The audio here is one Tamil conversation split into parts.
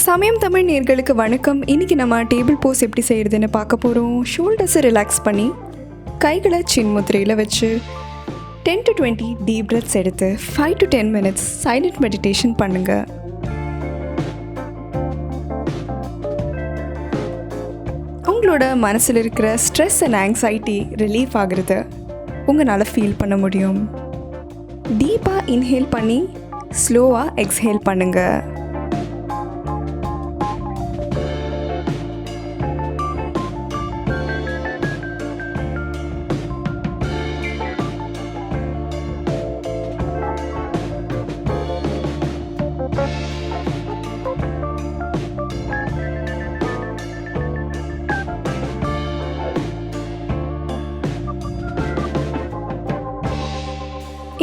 சமயம் தமிழ் நேயர்களுக்கு வணக்கம். இன்றைக்கி நம்ம டேபிள் போஸ் எப்படி செய்கிறதுன்னு பார்க்க போகிறோம். ஷோல்டர்ஸை ரிலாக்ஸ் பண்ணி கைகளை சின் முத்திரையில் வச்சு 10 to 20 டீப் பிரெத்ஸ் எடுத்து 5 to 10 minutes சைலண்ட் மெடிடேஷன் பண்ணுங்கள். உங்களோட மனசில் இருக்கிற ஸ்ட்ரெஸ் அண்ட் ஆங்ஸைட்டி ரிலீஃப் ஆகிறது உங்களால் ஃபீல் பண்ண முடியும். டீப்பாக இன்ஹேல் பண்ணி ஸ்லோவாக எக்ஸ்ஹேல் பண்ணுங்கள்.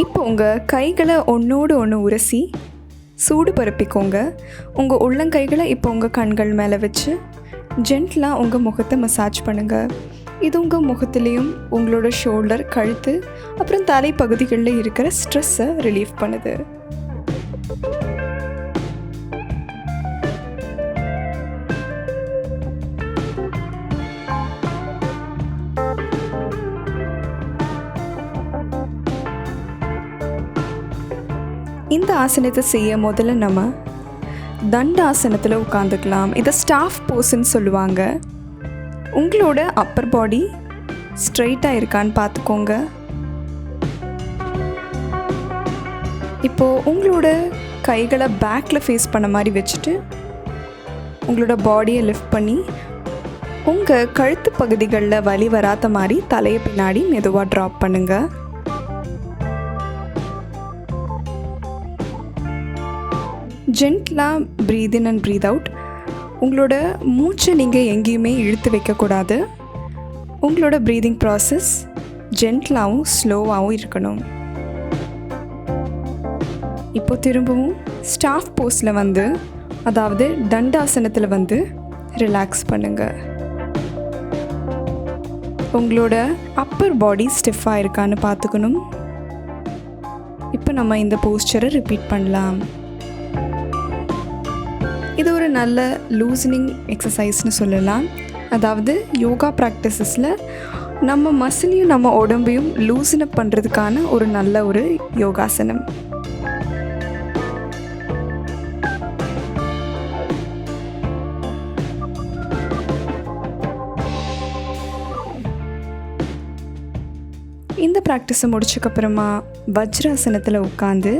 இப்போ உங்கள் கைகளை ஒன்றோடு ஒன்று உரசி சூடு பரப்பிக்கோங்க. உங்கள் உள்ளங்கைகளை இப்போ உங்கள் கண்கள் மேலே வச்சு ஜென்டலாக உங்கள் முகத்தை மசாஜ் பண்ணுங்கள். இது உங்கள் முகத்துலேயும் உங்களோட ஷோல்டர், கழுத்து, அப்புறம் தலைப்பகுதிகளில் இருக்கிற ஸ்ட்ரெஸ்ஸை ரிலீஃப் பண்ணுது. இந்த ஆசனத்தை செய்ய முதல்ல நம்ம தண்டாசனத்தில் உட்காந்துக்கலாம். இதை ஸ்டாஃப் போஸ்ன்னு சொல்லுவாங்க. உங்களோட அப்பர் பாடி ஸ்ட்ரைட்டாக இருக்கான்னு பார்த்துக்கோங்க. இப்போது உங்களோட கைகளை பேக்கில் ஃபேஸ் பண்ண மாதிரி வச்சுட்டு உங்களோட பாடியை லிஃப்ட் பண்ணி உங்கள் கழுத்து பகுதிகளில் வலி வராத மாதிரி தலையை பின்னாடி மெதுவாக ட்ராப் பண்ணுங்கள். ஜென்டலாக breathe in and breathe out. உங்களோட மூச்சை நீங்கள் எங்கேயுமே இழுத்து வைக்கக்கூடாது. உங்களோட ப்ரீதிங் ப்ராசஸ் ஜென்டலாகவும் ஸ்லோவாகவும் இருக்கணும். இப்போ திரும்பவும் ஸ்டாஃப் போஸில் அதாவது தண்டாசனத்தில் ரிலாக்ஸ் பண்ணுங்கள். உங்களோட அப்பர் பாடி ஸ்டிஃபாக இருக்கான்னு பார்த்துக்கணும். இப்போ நம்ம இந்த போஸ்டரை ரிப்பீட் பண்ணலாம். இது ஒரு நல்ல லூசனிங் எக்ஸசைஸ்னு சொல்லலாம். அதாவது யோகா ப்ராக்டிசஸில் நம்ம மசிலையும் நம்ம உடம்பையும் லூசன் அப் பண்ணுறதுக்கான ஒரு நல்ல ஒரு யோகாசனம். இந்த ப்ராக்டிஸை முடிச்சக்கப்புறமா வஜ்ராசனத்தில் உட்காந்து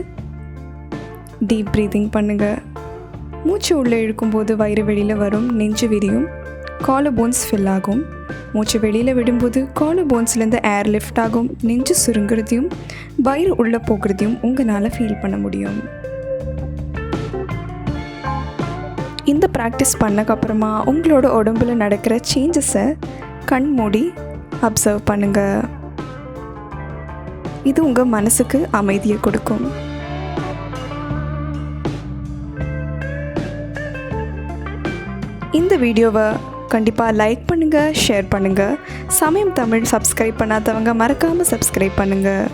டீப் ப்ரீதிங் பண்ணுங்கள். மூச்சு உள்ளே இழுக்கும்போது வயிறு வெளியில் வரும், நெஞ்சு விரியும், காலர் போன்ஸ் ஃபில் ஆகும். மூச்சு வெளியில் விடும்போது காலர் போன்ஸ்லேருந்து ஏர் லிஃப்ட் ஆகும், நெஞ்சு சுருங்குறதையும் வயிறு உள்ளே போகிறதையும் உங்களால் ஃபீல் பண்ண முடியும். இந்த ப்ராக்டிஸ் பண்ணக்கப்புறமா உங்களோட உடம்புல நடக்கிற சேஞ்சஸை கண் மூடி அப்சர்வ் பண்ணுங்கள். இது உங்கள் மனசுக்கு அமைதியை கொடுக்கும். இந்த வீடியோவை கண்டிப்பாக லைக் பண்ணுங்கள், ஷேர் பண்ணுங்கள். சமயம் தமிழ் சப்ஸ்கிரைப் பண்ணாதவங்க மறக்காமல் சப்ஸ்கிரைப் பண்ணுங்கள்.